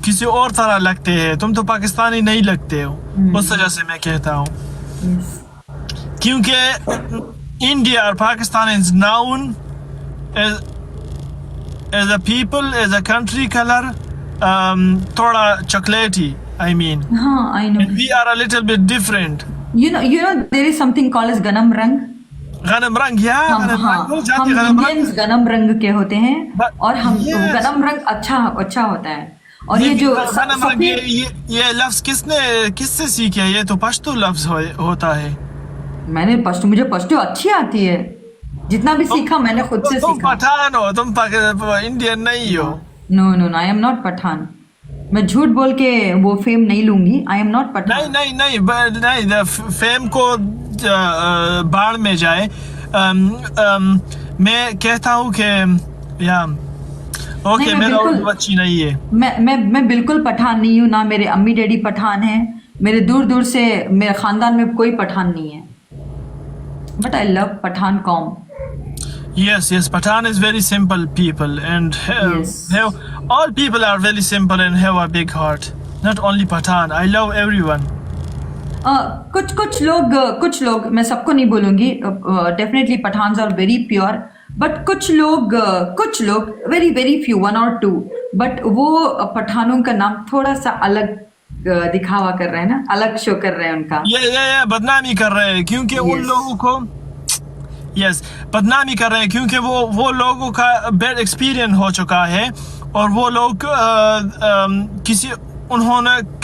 किसी और तरह लगते हैं, तुम तो पाकिस्तानी नहीं लगते हो, उस वजह से मैं कहता हूँ। क्योंकि इंडिया और Pakistan is known as a people, as a country colour थोड़ा चॉकलेटी, I mean. हाँ, I know. And we are a little bit different. You know, there is something called as गनम रंग. गनम रंग, हम इंडियंस गनम रंग के होते हैं, और हम गनम रंग अच्छा होता है। और ये जो गनम रंग, ये लफ्ज किससे सीखे? ये तो पश्तो लफ्ज होता है। मैंने मुझे पश्तो अच्छी आती है, जितना भी सीखा मैंने खुद से सीखा। तुम पठान हो, तुम इंडियन नहीं हो। No, I am not Pathan. मैं झूठ बोल के वो फेम नहीं लूंगी। I am not Pathan. नहीं, फेम को बाढ़ में जाए। मैं कहता हूँ कि ओके, मेरा बच्ची नहीं है। मैं बिल्कुल पठान नहीं हूँ, ना मेरे अम्मी डैडी पठान हैं, मेरे दूर से मेरे खानदान में कोई पठान नहीं है। बट आई लव पठान कॉम। Yes, Pathan is very simple people, and all people are very simple and have a big heart. Not only Pathan, I love everyone. कुछ लोग, मैं सबको नहीं बोलूंगी, definitely Pathans are very pure, but कुछ लोग very very few, 1 or 2, but वो पठानों का नाम थोड़ा सा अलग दिखावा कर रहे हैं ना, अलग शो कर रहे हैं उनका। ये बदनामी कर रहे हैं, क्योंकि उन लोगों को बदनामी कर रहे हैं, क्योंकि वो लोगों का बैड एक्सपीरियंस हो चुका है, और वो लोग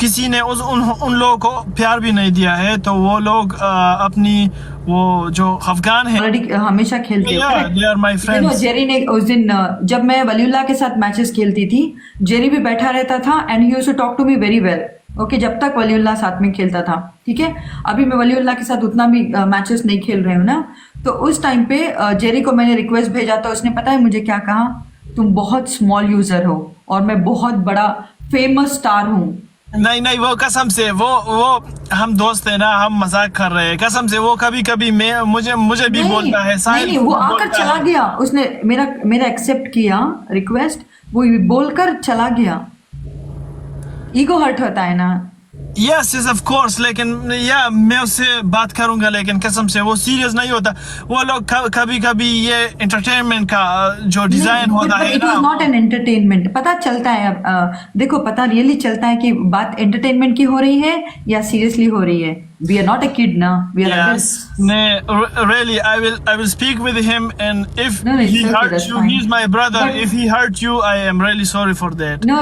किसी ने उन लोगों को प्यार भी नहीं दिया है, तो वो लोग अपनी वो जो अफगान है हमेशा खेलते हैं। They are my friends. Jerry ने उस दिन, जब मैं वलीउल्लाह के साथ मैचेस खेलती थी, जेरी भी बैठा रहता था, and he used to talk to me very well. Okay, जब तक वलीउल्लाह साथ में खेलता था, ठीक है। अभी मैं वलीउल्लाह के साथ उतना भी मैचेस नहीं खेल रही हूँ ना, तो उस टाइम पे जेरी को मैंने रिक्वेस्ट भेजा, तो उसने पता है मुझे क्या कहा? तुम बहुत स्मॉल यूजर हो और मैं बहुत बड़ा फेमस स्टार हूँ। नहीं, वो कसम से, वो हम दोस्त है ना, हम मजाक कर रहे हैं, कसम से। वो कभी मुझे भी बोलता है। नहीं, वो आकर चला गया, उसने मेरा एक्सेप्ट किया रिक्वेस्ट, वो बोलकर चला गया। ईगो हर्ट होता है ना। Yes, of course, लेकिन मैं उससे बात करूंगा, लेकिन कसम से वो सीरियस नहीं होता। वो लोग कभी ये एंटरटेनमेंट का जो डिजाइन होता है, it was not an entertainment. पता चलता है, देखो, पता रियली चलता है कि बात एंटरटेनमेंट की हो रही है या सीरियसली हो रही है। We are not a kid now. We are adults. Really, I will speak with him, and if he hurts you, he's my brother. But if he hurt you, I am really sorry for that. No,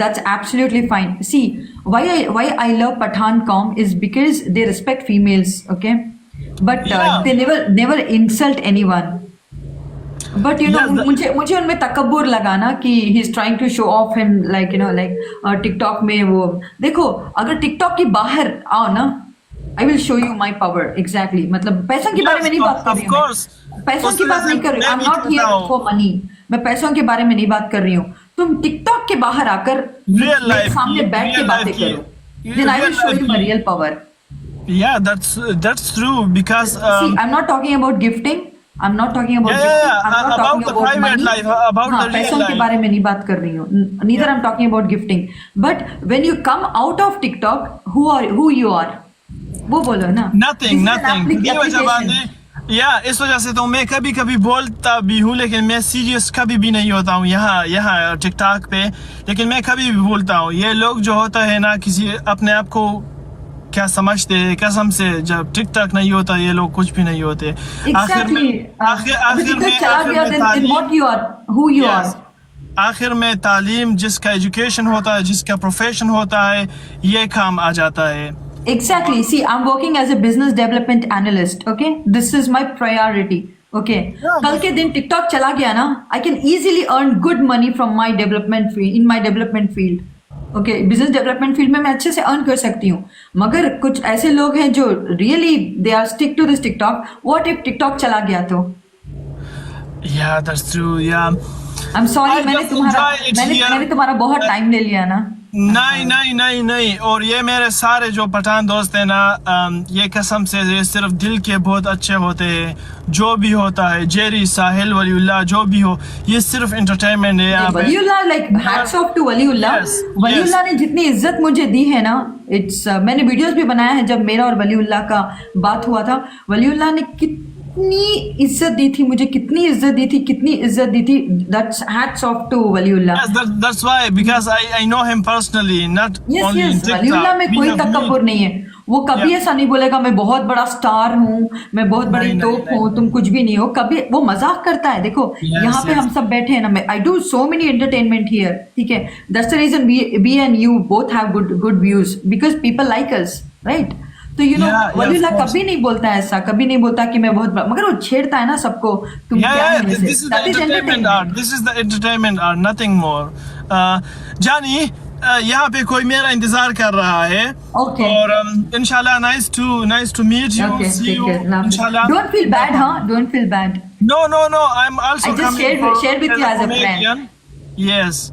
that's absolutely fine. See, why I love Pathan.com is because they respect females, okay? But they never insult anyone. But मुझे उनमें तकब्बुर लगा ना कि he is trying to show off him, like TikTok में वो देखो, अगर TikTok की बाहर आओ ना, I will show you my power exactly. मतलब पैसों के बारे में नहीं बात कर रही हूँ, पैसों की बात नहीं कर रही हूँ। I'm not here for money. मैं पैसों के बारे में नहीं बात कर रही हूँ। तुम TikTok के बाहर आकर मेरे सामने बैठ के बातें करो, then I will show you my real power. Yeah, that's true, because see, I'm not talking about gifting. I'm not talking about gifting. I'm not talking about private money. Life, about the real पैसों के बारे में नहीं बात कर रही हूँ। Neither I'm talking about gifting. But when you come out of TikTok, who you are? वो बोलो ना। Nothing. इस वजह से तो मैं कभी बोलता भी हूँ, लेकिन मैं सीरियस कभी भी नहीं होता हूँ यहाँ टिकटॉक पे। लेकिन मैं कभी भी बोलता हूँ, ये लोग जो होता है ना, किसी अपने आप को क्या समझते हैं, कसम से, जब टिकटॉक नहीं होता ये लोग कुछ भी नहीं होते। आखिर में तालीम, जिसका एजुकेशन होता है, जिसका प्रोफेशन होता है, ये काम आ जाता है। Exactly. See, I'm working as a business development analyst. Okay, this is my priority. Okay. कल के दिन TikTok चला गया ना, I can easily earn good money from my development field, in my development field. Okay, business development field में मैं अच्छे से earn कर सकती हूँ। मगर कुछ ऐसे लोग हैं जो really they are stick to this TikTok. What if TikTok चला गया तो? Yeah, that's true. Yeah. I'm sorry, I मैंने just तुम्हारा enjoy it मैंने here. मैंने तुम्हारा बहुत टाइम ले लिया ना. नहीं नहीं नहीं नहीं, और ये मेरे सारे जो पठान दोस्त हैं ना, ये कसम से ये सिर्फ दिल के बहुत अच्छे होते हैं. जो भी होता है, जेरी, साहिल, वलीउल्लाह, जो भी हो, ये सिर्फ एंटरटेनमेंट है यहाँ पे. Waliullah, like hats off to Waliullah. Yes, Waliullah ने जितनी इज्जत मुझे दी है ना, मैंने वीडियोस भी बनाया है जब मेरा और वलीउल्लाह का बात हुआ था. वलीउल्लाह ने कितनी इज्जत दी थी मुझे, कितनी इज्जत दी थी. That's hats off to Waliullah. Yes, that's why, because I know him personally, not only in TikTok. Waliullah में We कोई have तकब्बुर met. नहीं है. वो कभी Yeah. ऐसा नहीं बोलेगा मैं बहुत बड़ा स्टार हूँ, मैं बहुत बड़ी नहीं, तोप नहीं, हूँ, तुम कुछ भी नहीं हो. कभी वो मजाक करता है. देखो Yes, यहाँ पे yes. हम सब बैठे हैं ना, I do so many entertainment here, ठीक है. That's the reason we and you both have good views, because people like us, right. तो you know, Yeah, yeah, Waliullah of course. कभी नहीं बोलता है ऐसा, कभी नहीं बोलता कि मैं बहुत बड़ा, मगर वो छेड़ता है ना सबको. तुम क्या Yeah, है this is the That is entertainment art. This is the entertainment art, nothing more. जानी, यहाँ पे कोई मेरा इंतजार कर रहा है. Okay. और इंशाल्लाह nice to meet you. Okay, See take you. care. Love you. इंशाल्लाह. Don't feel bad, huh? Don't feel bad. No. I'm also I just coming shared with you as a friend. Canadian. Yes.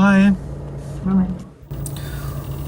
Bye. Bye.